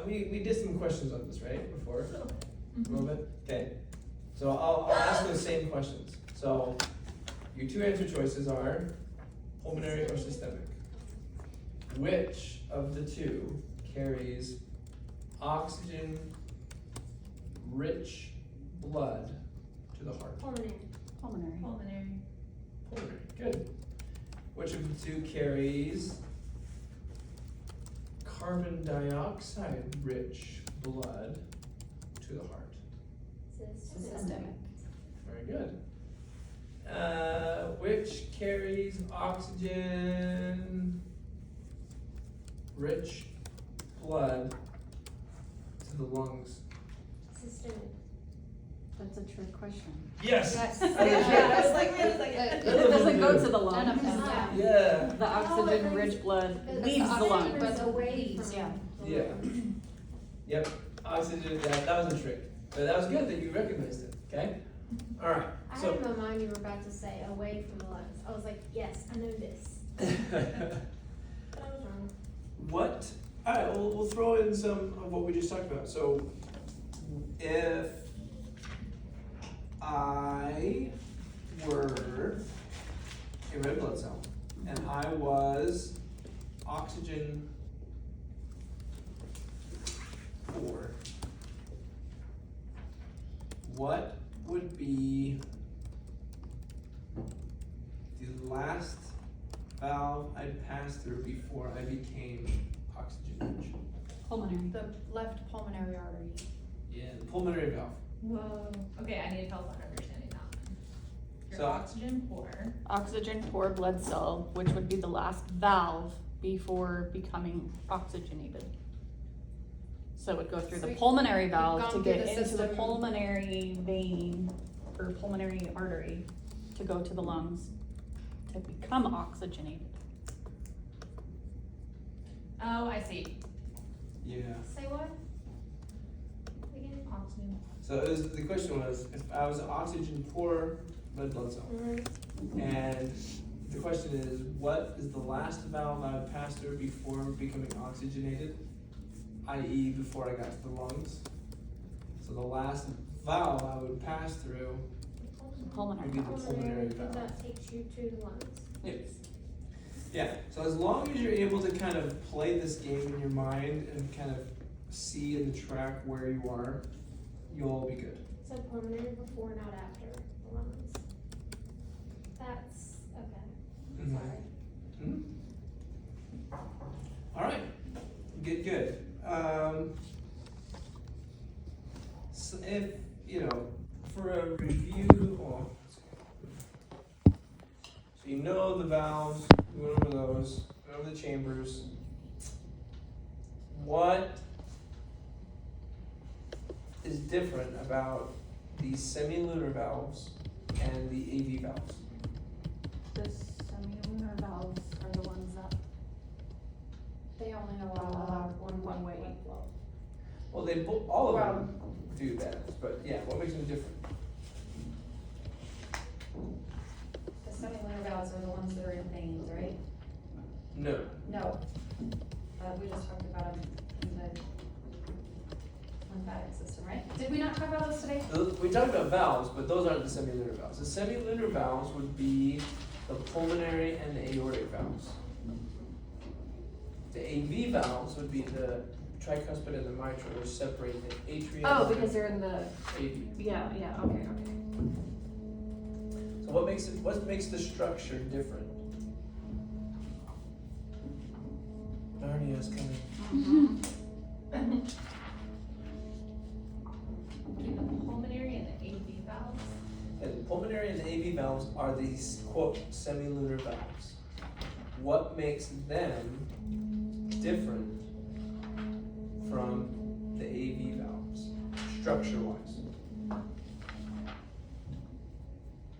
we did some questions on this, right, before? A Mm-hmm. little bit? Okay. So I'll ask those same questions. So your two answer choices are pulmonary or systemic. Which of the two carries oxygen-rich blood to the heart? Pulmonary. Pulmonary. Pulmonary. Pulmonary, good. Which of the two carries carbon dioxide-rich blood to the heart? Systemic. Very good. Which carries oxygen-rich blood to the lungs? Systemic. That's a trick question. Yes. Yes. Yeah, I was like, wait a second. It doesn't go to the None of lungs. them. Yeah. The oxygen-rich blood leaves the lungs. But away from. Yeah. Yeah. Yep. Oxygen. That was a trick, but that was good that you recognized it. Okay. All right. I So. had in my mind you were about to say away from the lungs. I was like, yes, I know this. But I was wrong. What? All right. We'll throw in some of what we just talked about. So, if I were a red blood cell and I was oxygen 4, what would be the last valve I'd pass through before I became oxygen rich? Pulmonary. The left pulmonary artery. Yeah, the pulmonary valve. Whoa. Okay, I need help on understanding that one. Your So- oxygen poor. Oxygen poor blood cell, which would be the last valve before becoming oxygenated. So it would go through So the we- pulmonary we've valve gone to through get the into the system. pulmonary vein or pulmonary artery to go to the lungs to become oxygenated. Oh, I see. Yeah. Say what? Again? Oxygen. So the question was, if I was an oxygen poor red blood cell, and the question is, what is the last valve I would pass through before becoming oxygenated, i.e. before I got to the lungs? So the last valve I would pass through Pulmonary would be the valve. pulmonary Because valve. that takes you to the lungs. Yes. Yeah, so as long as you're able to kind of play this game in your mind and kind of see and track where you are, you'll all be good. So pulmonary before, not after the lungs. That's, okay, Mhm. sorry. Mhm. All right, good. So if, for a review, so you know the valves, you went over those, you know the chambers. What is different about these semilunar valves and the AV valves? The semilunar valves are the ones that They only allow one way. flow. Well, all of them do that, but yeah, what makes them different? The semilunar valves are the ones that are in veins, right? No. No. We just talked about them in the lymphatic system, right? Did we not talk about those today? We talked about valves, but those aren't the semilunar valves. The semilunar valves would be the pulmonary and the aortic valves. The AV valves would be the tricuspid and the mitral, which separate the atrium. Oh, and because they're in the, AV. yeah, okay. So what makes the structure different? Narnia's coming. Between the pulmonary and the AV valves? And the pulmonary and the AV valves are these, quote, semilunar valves. What makes them different from the AV valves, structure-wise?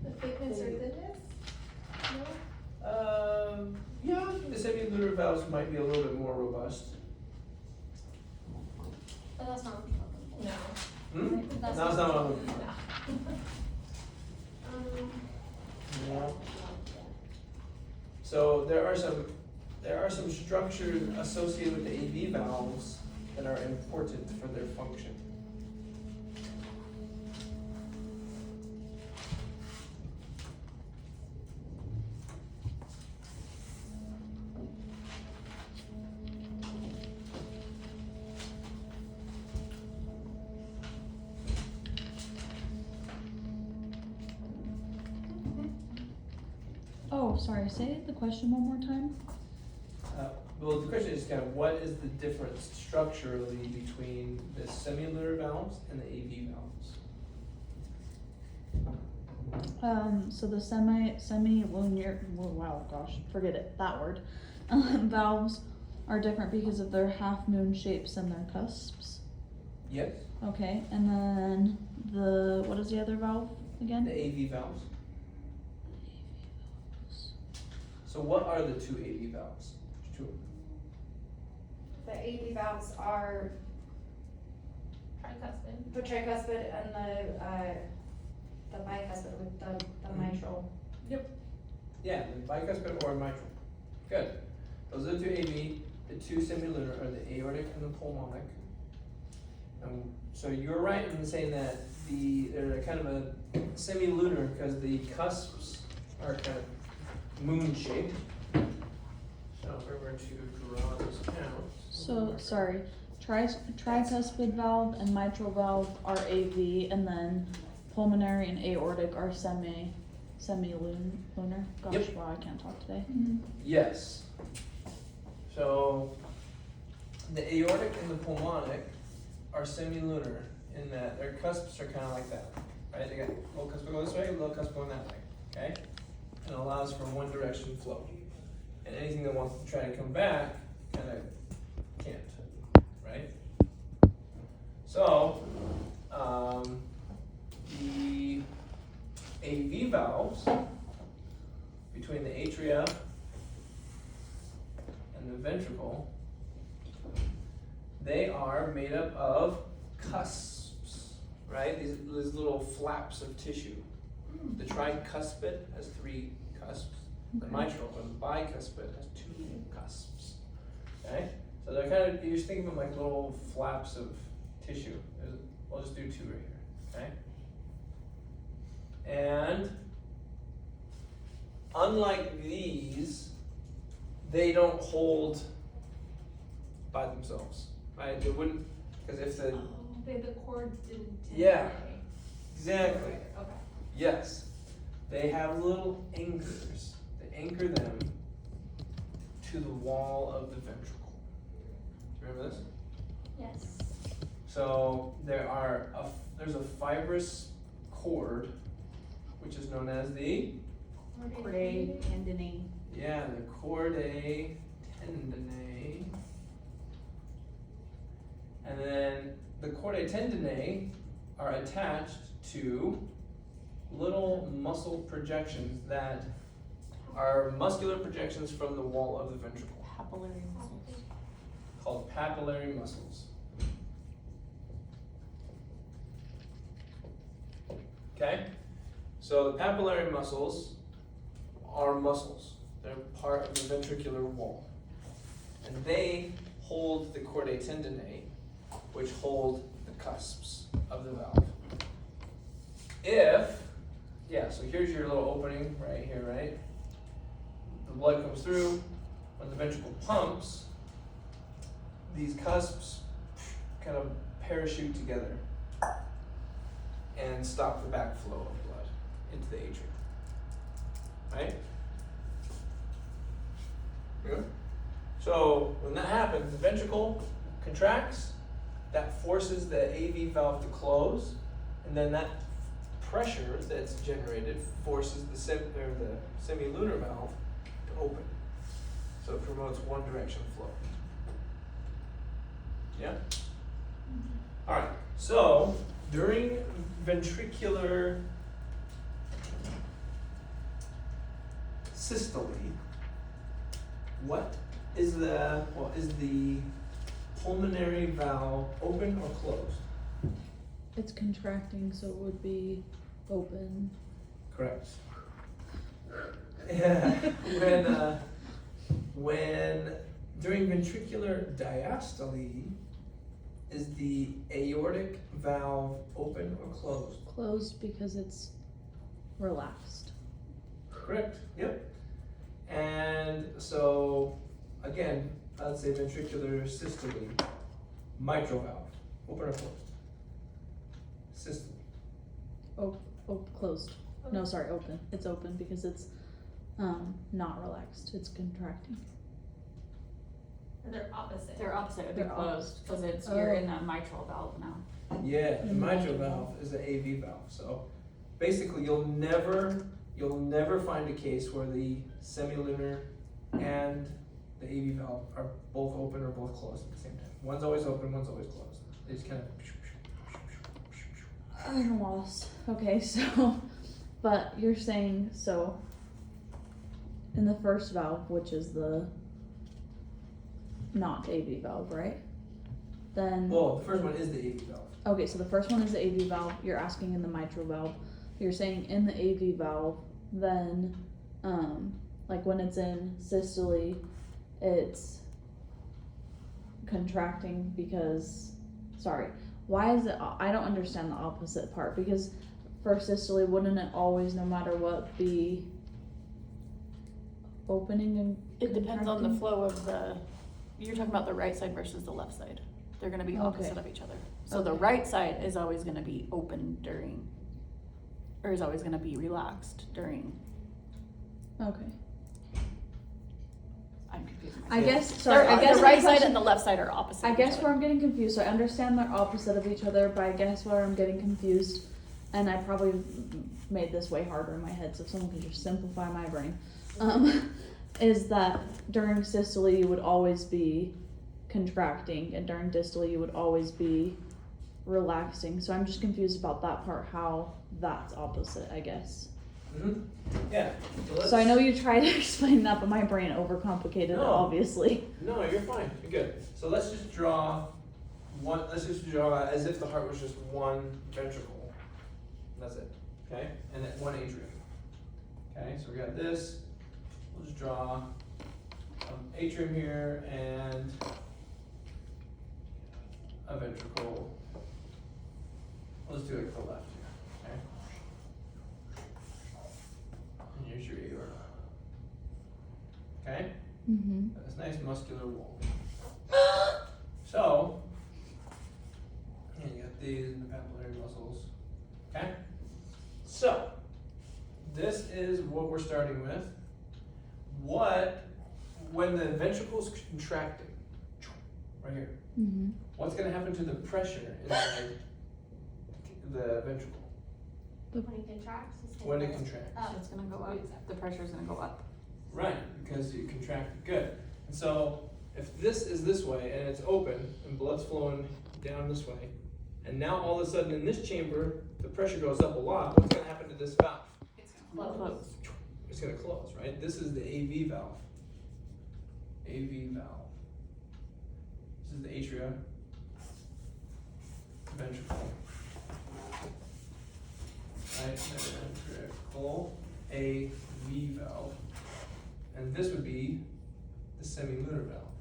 The thickness or thinness? No? Yeah, the semilunar valves might be a little bit more robust. But that's not what you're looking No. Hmm? That's No, it's not what I'm looking for. for. Yeah. So there are some structures associated with the AV valves that are important for their function. Oh, sorry, say the question one more time. Well, the question is kind of what is the difference structurally between the semilunar valves and the AV valves? So the semi-linear, oh, wow, gosh, forget it, that word. Valves are different because of their half moon shapes and their cusps. Yes. Okay, and then what is the other valve again? The AV valves. So what are the two AV valves? Two. The AV valves are Tricuspid. the tricuspid and the bicuspid with the mitral. Yeah, the bicuspid or mitral. Good. Those are the two AV. The two semilunar are the aortic and the pulmonic. So you're right in saying that they're kind of a semilunar because the cusps are kind of moon shaped. So if we were to draw this out. So, sorry, tricuspid valve and mitral valve are AV, and then pulmonary and aortic are semi-lunar. Gosh, Yep. wow, I can't talk today. Yes. So the aortic and the pulmonic are semilunar in that their cusps are kind of like that, right? They got a little cusp going this way, a little cusp going that way, okay? And it allows for one direction flow. And anything that wants to try to come back kind of can't, right? So the AV valves between the atria and the ventricle, they are made up of cusps, right? These little flaps of tissue. The tricuspid has 3 cusps. The mitral or the bicuspid has 2 cusps. Okay? So they're kind of, you just think of them like little flaps of tissue. We'll just do 2 right here. Okay? And unlike these, they don't hold by themselves, right? They wouldn't, because if the, The cords didn't. Yeah. exactly, Okay. yes. They have little anchors. They anchor them to the wall of the ventricle. Remember this? Yes. So there's a fibrous cord, which is known as the Chordae tendineae. the chordae tendineae. And then the chordae tendineae are attached to little muscle projections that are muscular projections from the wall of the ventricle, Papillary muscles. called papillary muscles. Okay? So the papillary muscles are muscles. They're part of the ventricular wall. And they hold the chordae tendineae, which hold the cusps of the valve. So here's your little opening right here, right? The blood comes through. When the ventricle pumps, these cusps kind of parachute together and stop the backflow of blood into the atrium. Right? Good? So when that happens, the ventricle contracts, that forces the AV valve to close, and then that pressure that's generated forces the semilunar valve to open. So it promotes one direction flow. Yeah? Alright, so during ventricular systole, is the pulmonary valve open or closed? It's contracting, so it would be open. Correct. Yeah. When during ventricular diastole, is the aortic valve open or closed? Closed because it's relaxed. Correct, yep. And so, again, let's say ventricular systole, mitral valve, open or closed? Systole. Oh, closed. No, sorry, open. It's open because it's not relaxed. It's contracting. They're opposite. They're opposite, it'd be They're closed, cause it's, Oh. you're in that mitral valve now. Yeah, the The mitral mitral valve is an AV valve. So basically, you'll never find a case where the semilunar and the AV valve are both open or both closed at the same time. One's always open, one's always closed. They just kind of. I'm lost. Okay, so, but you're saying, so, in the first valve, which is the not AV valve, right? Then, Well, the first one is the AV valve. okay, so the first one is the AV valve. You're asking in the mitral valve. You're saying in the AV valve, then, like when it's in systole, it's contracting because, sorry, why is it, I don't understand the opposite part, because for systole, wouldn't it always, no matter what, be opening and It depends on the contracting? flow of the, you're talking about the right side versus the left side. They're gonna be opposite Okay. of each other. So the Okay. right side is always gonna be open during, or is always gonna be relaxed during, Okay. I'm confused. I Yeah. guess, sorry, I The guess right my side question- and the left side are opposite I of guess each where other. I'm getting confused, so I understand they're opposite of each other, but I guess where I'm getting confused, and I probably made this way harder in my head, so if someone could just simplify my brain, is that during systole you would always be contracting, and during dystole you would always be relaxing. So I'm just confused about that part, how that's opposite, I guess. Mm-hmm. Yeah. So I know you tried to explain that, but my brain overcomplicated it, No. obviously. No, you're fine. You're good. So let's just draw one. Let's just draw as if the heart was just one ventricle. That's it. Okay, and then one atrium. Okay, so we got this. We'll just draw atrium here and a ventricle. Let's do it to the left here. Okay. And here's your aorta. Okay. Mm-hmm. This nice muscular wall. So, and you got these and the papillary muscles. Okay? So, this is what we're starting with. When the ventricle's contracting, right here, Mm-hmm. what's going to happen to the pressure inside the ventricle When it contracts, it's when it gonna go contracts? up. It's gonna go up, the pressure's gonna go up. Right, because you contracted good. And so if this is this way and it's open and blood's flowing down this way, and now all of a sudden in this chamber the pressure goes up a lot, what's gonna happen to this valve? It's gonna close. It's gonna close, right? This is the AV valve. AV valve. This is the atria, ventricle. Right, ventricle, AV valve. And this would be the semilunar valve.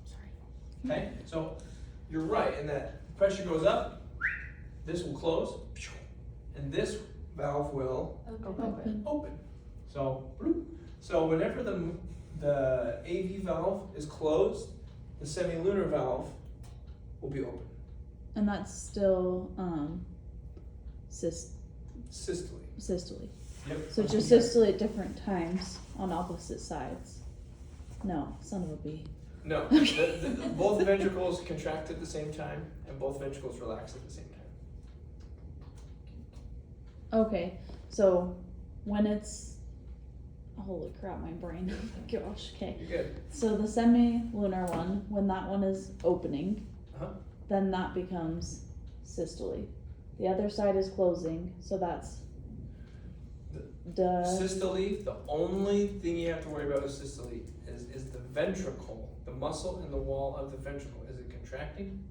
Sorry. Okay, so you're right in that pressure goes up, this will close, and this valve will Open. open. So, bloop. So whenever the AV valve is closed, the semilunar valve will be open. And that's still Systole. systole. Yep. So just systole at different times on opposite sides. No, son of a bee. No, Okay. both ventricles contract at the same time, and both ventricles relax at the same time. Okay, so when it's, holy crap, my brain. Gosh, okay. You're good. So the semi-lunar one, when that one is opening, Uh-huh. then that becomes systole. The other side is closing, so that's Systole, the only thing you have to worry about with systole is the ventricle, the muscle in the wall of the ventricle. Is it contracting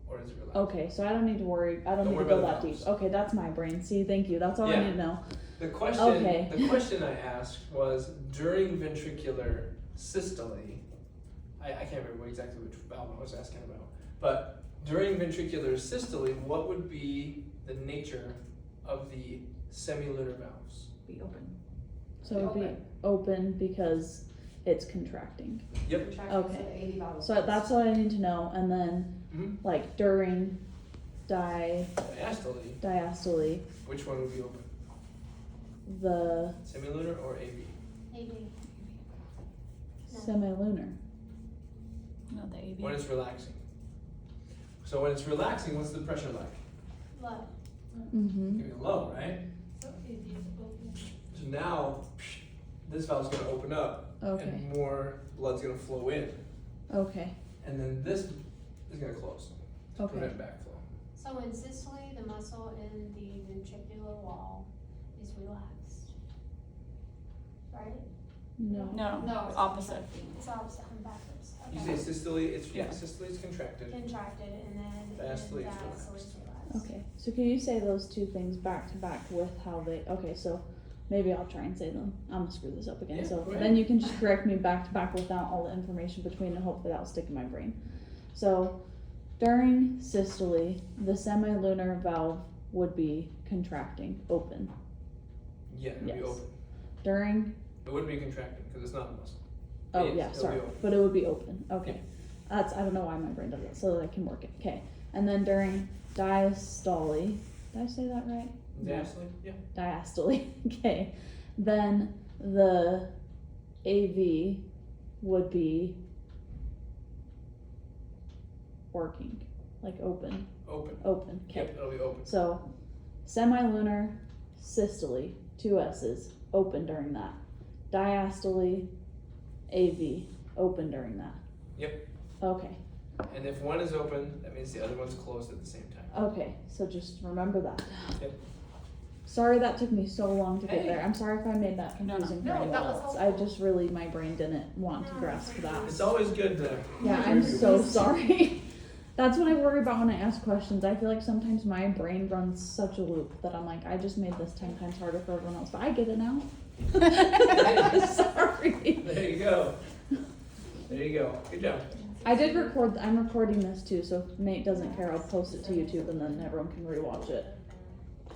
or is it relaxing? Okay, so I don't need to worry. I don't Don't need to worry go about that the deep. valves. Okay, that's my brain. See, thank you. That's all I Yeah. need to know. The question, Okay. the question I asked was during ventricular systole, I can't remember exactly which valve I was asking about. But during ventricular systole, what would be the nature of the semilunar valves? Be open. So it would be open because it's contracting. Yep. Contraction, Okay. so the AV valve. So that's what I need to know. And then Mm-hmm. like during Diastole, diastole, which one would be open? the Semilunar or AV? Maybe. No. semilunar. No, the AV. When it's relaxing. So when it's relaxing, what's the pressure like? Low. Mm-hmm. Gonna be low, right? So easy to open. So now, this valve's gonna open up Okay. and more blood's gonna flow in. Okay. And then this is gonna close to Okay. prevent backflow. So in systole, the muscle in the ventricular wall is relaxed. Right? No. No, No, it's opposite. It's opposite, I'm backwards. You Okay. say systole, it's, Yeah. systole is contracted. Contracted and then Diastole is diastole is relaxed. Okay. So can you say those two things back to back with how they? Okay. So maybe I'll try and say them. I'm gonna screw this up again. Yeah, So go ahead. then you can just correct me back to back without all the information between, and hopefully that'll stick in my brain. So during systole, the semilunar valve would be contracting, open. Yeah, it'll be Yes. open. During It wouldn't be contracting because it's not a muscle. Oh Yes, yeah, it'll sorry, be open. but it would be open. Okay, that's I don't know why my brain does that, so that I can work it. Okay, and then during diastole, did I say that right? No. Diastole? Yeah. Diastole. Okay, then the AV would be working, like open, Open. open. Okay, Yep, it'll be open. so semilunar systole, two S's, open during that. Diastole, AV, open during that. Yep. Okay, And if one is open, that means the other one's closed at the same time. okay, so just remember that. Yep. Sorry that took me so long to get Hey. there. I'm sorry if I made that No, no. confusing No, for anyone that was else. helpful. I just really, my brain didn't want to grasp that. It's always good to. Yeah, I'm so sorry. That's what I worry about when I ask questions. I feel like sometimes my brain runs such a loop that I'm like, I just made this 10 times harder for everyone else, but I get it now. Sorry. There you go. There you go. Good job. I did record, I'm recording this too, so if Nate doesn't care, I'll post it to YouTube and then everyone can rewatch it.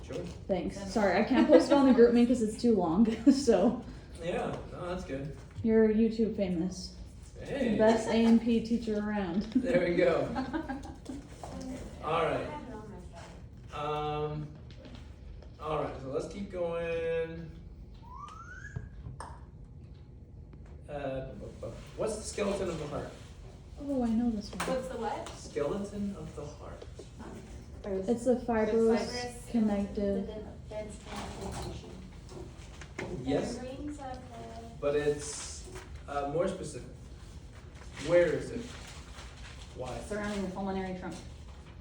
Sure. Thanks. Sorry, I can't post it on the group me because it's too long, so Yeah, no, that's good. you're YouTube famous. Hey. Best A&P teacher around. There we go. All right. I have it on my phone. All right. So let's keep going. What's the skeleton of the heart? Oh, I know this one. What's the what? Skeleton of the heart. It's the fibrous Fibrous connective. The dense connective tissue. Yes, The rings of the. but it's more specific. Where is it? Why? Surrounding the pulmonary trunk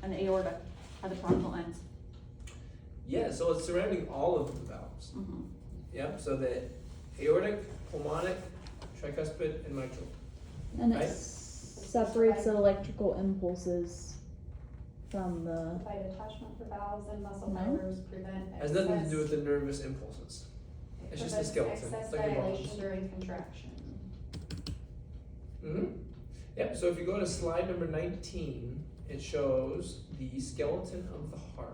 and the aorta at the frontal ends. Yeah, so it's surrounding all of the valves. Mm-hmm. Yep. So the aortic, pulmonic, tricuspid, and mitral. And it Right. separates the electrical impulses from the. Provide attachment for valves and muscle No. fibers, prevent Has nothing to excess- do with the nervous impulses. It's just the prevents skeleton. Excess It's like your bones. dilation during contraction. Mm-hmm. Yep, so if you go to slide number 19, it shows the skeleton of the heart.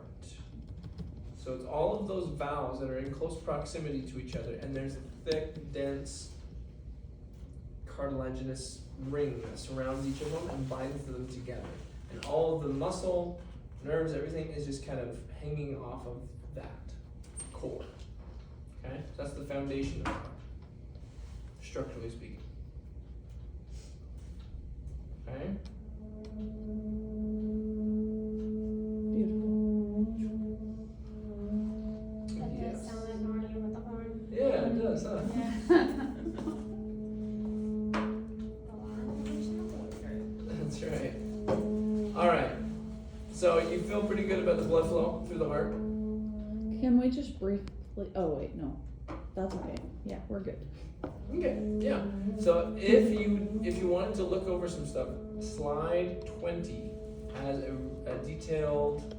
So it's all of those valves that are in close proximity to each other, and there's a thick, dense, cartilaginous ring that surrounds each of them and binds them together. And all of the muscle, nerves, everything is just kind of hanging off of that core. Okay? So that's the foundation of the heart, structurally speaking. Okay? That does sound like Narnia with the horn. Yeah, it does, huh? That's right. Alright. So you feel pretty good about the blood flow through the heart? Can we just briefly? Oh wait, no, that's okay. Yeah, we're good. Okay, yeah. So if you wanted to look over some stuff, slide 20 has a detailed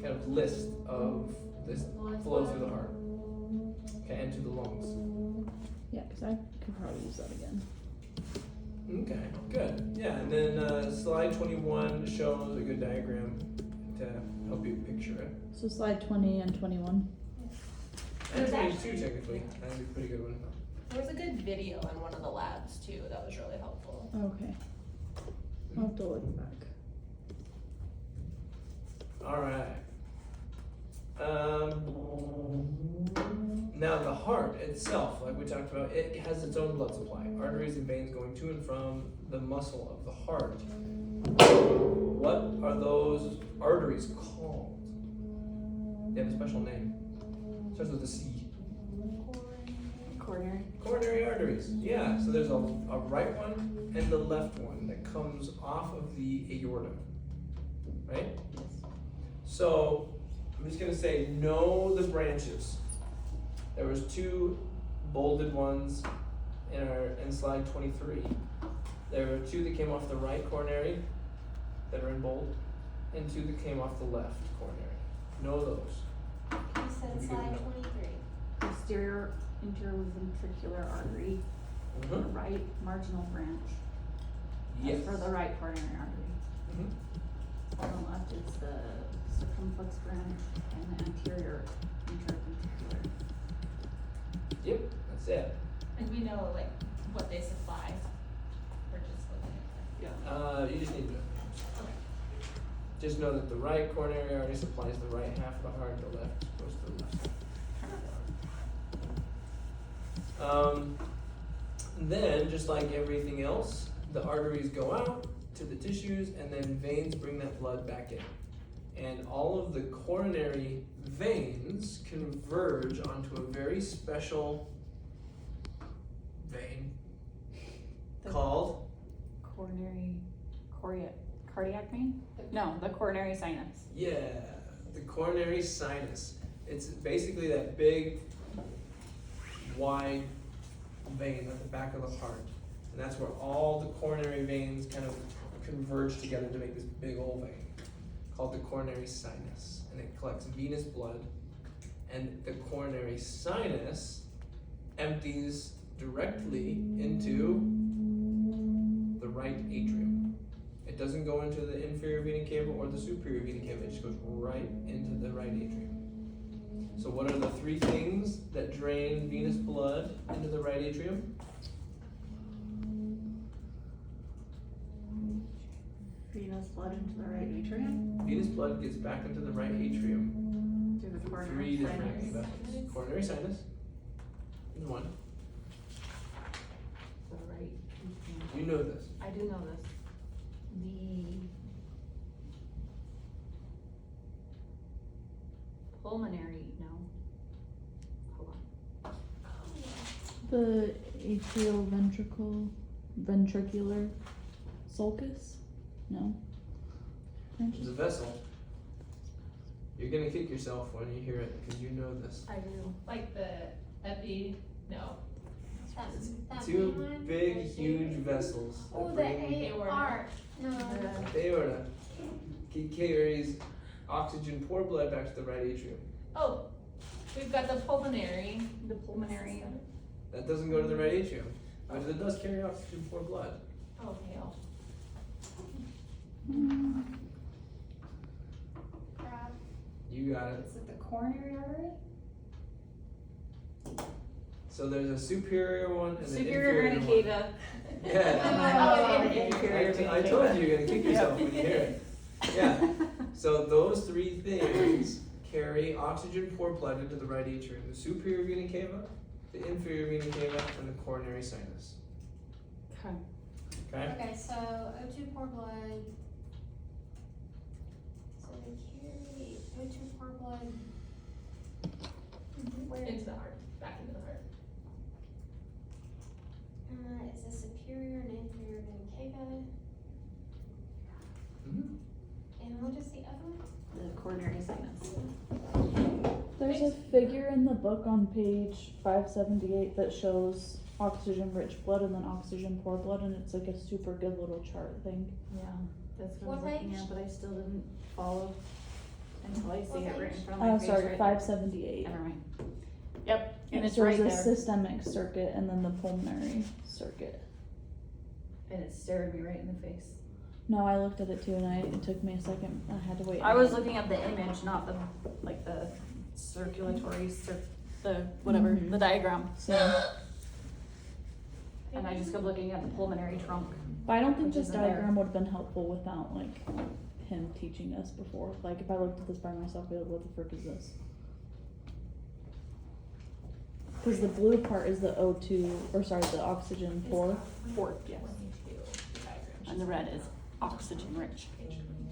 kind of list of this flow through the heart. Okay, and to the lungs. Yeah, because I could probably use that again. Okay, good. Yeah, and then slide 21 shows a good diagram to help you picture it. So slide 20 and 21. And There's 22 technically. That'd be a pretty good one. There was a good video in one of the labs too that was really helpful. Okay. I'll have to look back. All right. Now the heart itself, like we talked about, it has its own blood supply. Arteries and veins going to and from the muscle of the heart. What are those arteries called? They have a special name. Starts with a C. Coronary. Coronary arteries. Yeah. So there's a right one and the left one that comes off of the aorta. Right? So I'm just gonna say know the branches. There was 2 bolded ones in slide 23. There were 2 that came off the right coronary that are in bold, and 2 that came off the left coronary. Know those. You said Would you slide know? 23. Posterior interventricular artery, the Mhm. right marginal branch. Yes. That's for the right coronary artery. Mhm. On the left is the circumflex branch and the anterior interventricular. Yep, that's it. And we know like what they supply. We're just looking at You just need to Okay. just know that the right coronary artery supplies the right half of the heart, the left goes to the left. Then, just like everything else, the arteries go out to the tissues and then veins bring that blood back in. And all of the coronary veins converge onto a very special vein The- called Cardiac vein? No, the coronary sinus. the coronary sinus. It's basically that big, wide vein at the back of the heart. And that's where all the coronary veins kind of converge together to make this big old vein called the coronary sinus. And it collects venous blood. And the coronary sinus empties directly into the right atrium. It doesn't go into the inferior vena cava or the superior vena cava, it just goes right into the right atrium. So what are the 3 things that drain venous blood into the right atrium? Venous blood into the right atrium Venous blood gets back into the right atrium through the through coronary 3 different sinus. vessels. Coronary sinus is one. The right atrium. You know this. I do know this. The pulmonary, no. Hold on. The ventricular sulcus? No. It's a vessel. You're gonna kick yourself when you hear it because you know this. I do. like the no. That 2 main one? big, huge vessels. that Oh, the bring AR. No. the aorta. Carries oxygen, poor blood back to the right atrium. Oh, we've got the pulmonary. The pulmonary. That doesn't go to the right atrium, but it does carry oxygen, poor blood. Oh, hell. Crap. You got it. Is it the coronary artery? So there's a superior one and an Superior inferior vena one. cava. Yeah. Inferior I told you you're gonna kick yourself when you hear it. Yeah. So those 3 things carry oxygen, poor blood into the right atrium: the superior vena cava, the inferior vena cava, and the coronary sinus. Okay. Okay. Okay, so O2 poor blood. So they carry O2 poor blood. Where? Into the heart. Back into the heart. Is the superior and inferior vena cava? Mhm. And what is the other one? The coronary sinus. There's a figure in the book on page 578 that shows oxygen rich blood and then oxygen poor blood, and it's like a super good little chart thing. Yeah, that's what I What was looking page? at, but I still didn't follow until I see What it written page? from my Oh, face sorry, right 578. Never mind. Yep, and It it's shows right the there. systemic circuit and then the pulmonary circuit. And it stared me right in the face. No, I looked at it too, and it took me a second. I had to wait. I was looking at the image, not the, like the circulatory, the whatever, Mhm. the diagram. So, And I just kept looking at the pulmonary trunk. but I don't think Which this isn't there. diagram would have been helpful without like him teaching us before. Like if I looked at this by myself, I'd be like, what the frick is this? Because the blue part is the O2, or sorry, the oxygen 4. Fourth, yes. And the red is oxygen rich,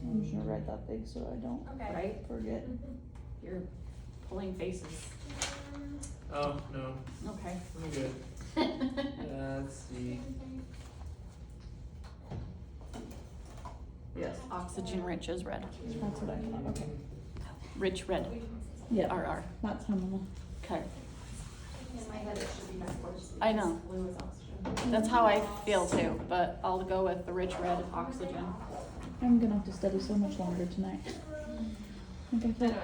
I'm just gonna write that big so I don't Okay. right? forget. You're pulling faces. Oh, no, Okay. I'm good. Let's see. Yes. Oxygen rich is red. That's what I thought. Okay. Rich red, Yeah, RR. that's how I'm gonna. Okay. In my head, it should be backwards. I know. because Blue is oxygen. That's how I feel too, but I'll go with the rich red oxygen. I'm gonna have to study so much longer tonight. Like I I feel know,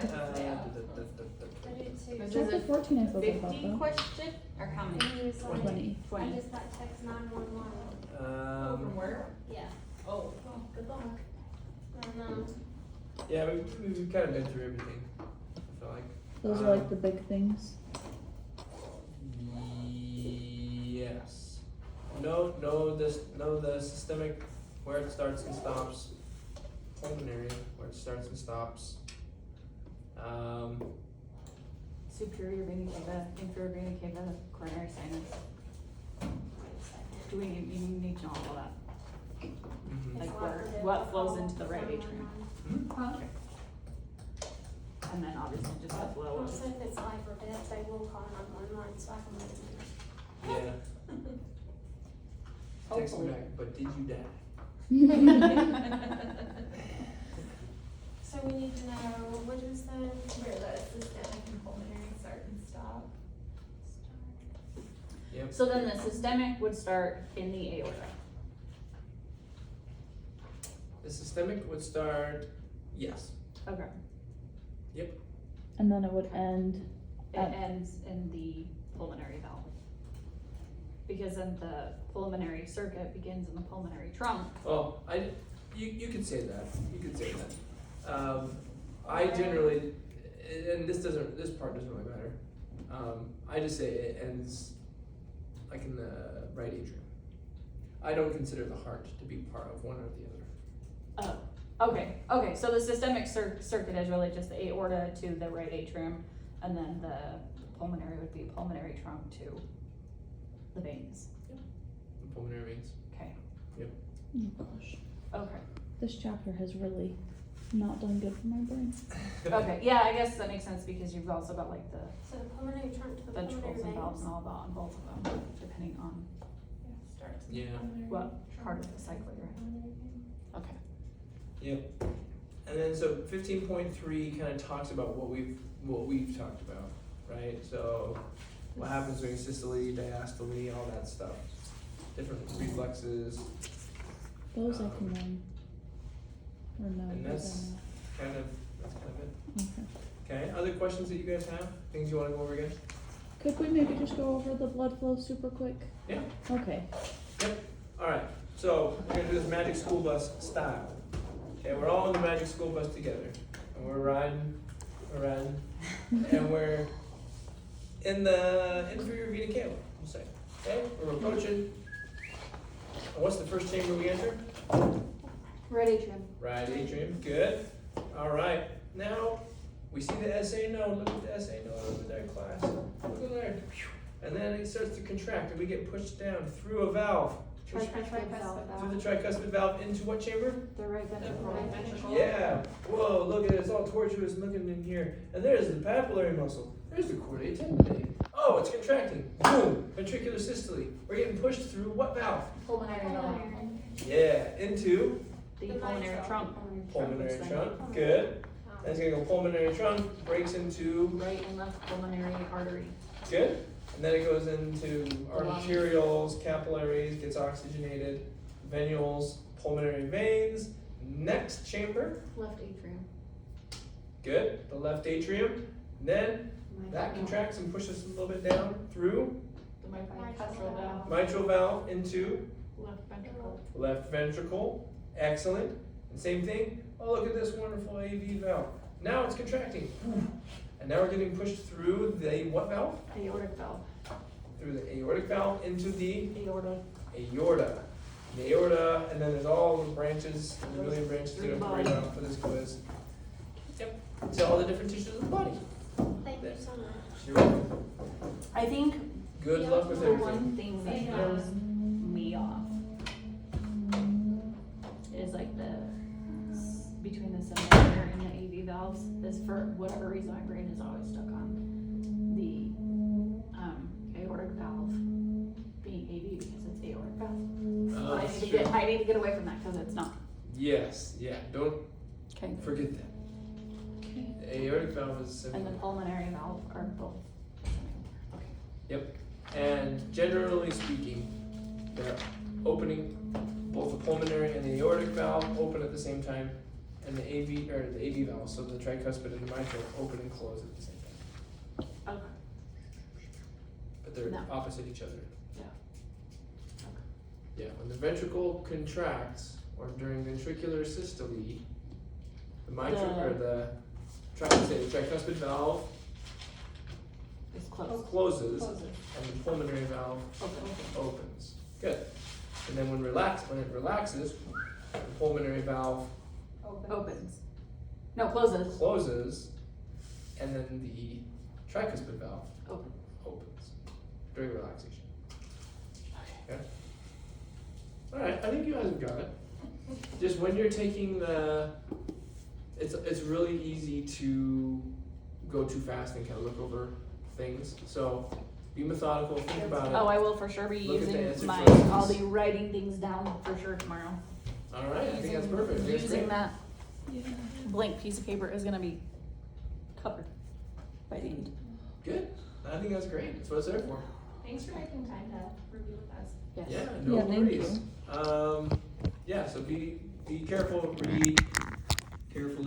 I did say I do too. Which chapter is 14 I feel good about 50 though. question, or how many? He was like, 20. I just got text 911. Oh, from where? Yeah. Oh, good luck. And, Yeah, we've kind of been through everything, I feel like. Those are like the big things. Yes. No, the systemic, where it starts and stops. Pulmonary, where it starts and stops. Superior vena cava, inferior vena cava, coronary sinus. Do we even need to know all that? Mhm. Like what flows into the right atrium? And then obviously just the flow Also, of. if it's life or death, they will call 911, so I can let them know. Yeah. Text me Hopefully. back, but did you die? So we need to know, what is the? Where the systemic and pulmonary start and stop. Yep. So then the systemic would start in the aorta. The systemic would start, yes. Okay. And then it would end. It ends in the pulmonary valve. Because then the pulmonary circuit begins in the pulmonary trunk. Well, you could say that, you could say that. I generally, and this part doesn't really matter. I just say it ends like in the right atrium. I don't consider the heart to be part of one or the other. Okay, so the systemic circuit is really just the aorta to the right atrium, and then the pulmonary would be pulmonary trunk to the veins. The pulmonary veins. Okay, Oh gosh. okay. This chapter has really not done good for my brain. Okay, yeah, I guess that makes sense because you've also got like the So the pulmonary trunk to the pulmonary ventricles and valves veins. and all that on both of them, depending on Starts. Yeah. what part of the cycle you're in. Okay. Yep. And then so 15.3 kind of talks about what we've talked about, right? So what happens during systole, diastole, all that stuff. Different reflexes. Those I can learn. Or no. And those that's kind of it. I know. Okay. Okay. Other questions that you guys have? Things you want to go over again? Could we maybe just go over the blood flow super quick? Yeah. Okay. All right. So we're gonna do this magic school bus style. Okay, we're all in the magic school bus together, and we're riding, and we're in the inferior vena cava. We'll say. Okay, we're approaching. And what's the first chamber we enter? Right atrium. Right atrium. Good. All right. Now we see the SA node. Look at the SA node over there, class. Look at there. And then it starts to contract, and we get pushed down through a valve. Through the tricuspid valve into what chamber? The right ventricle. Right ventricle. Yeah. Whoa, look at it. It's all tortuous looking in here. And there's the papillary muscle. There's the chordae tendineae. Oh, it's contracting. Boom. Ventricular systole. We're getting pushed through what valve? Pulmonary valve. Yeah, into The pulmonary trunk. pulmonary trunk. Good. Then it's gonna go pulmonary trunk, breaks into Right and left pulmonary artery. good. And then it goes into arterioles, capillaries, gets oxygenated, venules, pulmonary veins. Next chamber. Left atrium. Good. The left atrium. Then that contracts and pushes a little bit down through The mitral valve. mitral valve into Left ventricle. Left ventricle, excellent. And same thing, oh look at this wonderful AV valve. Now it's contracting. And now we're getting pushed through the what valve? Aortic valve. Through the aortic valve into the Aorta. aorta. The aorta, and then there's all the branches, the million branches that have to read off for this quiz. Yep, to all the different tissues of the body. Thank you so much. You're welcome. I think Good luck with the everything. one thing that Yeah. throws me off is like between the simulator and the AV valves is for whatever reason my brain is always stuck on the aortic valve being AV because it's aortic valve. Oh, I that's need to true. I need to get away from that because it's not. Yes, yeah, don't Okay. forget that. The aortic valve is And the simple. pulmonary valve are both. Okay. Yep. And generally speaking, they're opening both the pulmonary and the aortic valve open at the same time, and the AV valve, so the tricuspid and the mitral open and close at the same time. Okay. But they're No. opposite each other. Yeah. Yeah, when the ventricle contracts, or during ventricular systole, the mitral, or the tricuspid valve It's close. closes, Closes. and the pulmonary valve Open. opens. Good. And then when it relaxes, the pulmonary valve Opens. No, closes. closes, and then the tricuspid valve Open. opens during relaxation. Okay. All right, I think you guys have got it. Just when you're taking it's really easy to go too fast and kind of look over things. So be methodical, think about it. Oh, I will for sure be Look at the using answer my, choices. I'll be writing things down for sure tomorrow. All right, I think that's perfect. I think that's Using great. that blank piece of paper is gonna be covered by the end. Good. I think that's great. That's what it's there for. Thanks for making time to review with us. Yes. Yeah, no Yeah, thank worries. Yeah, so be careful, read carefully.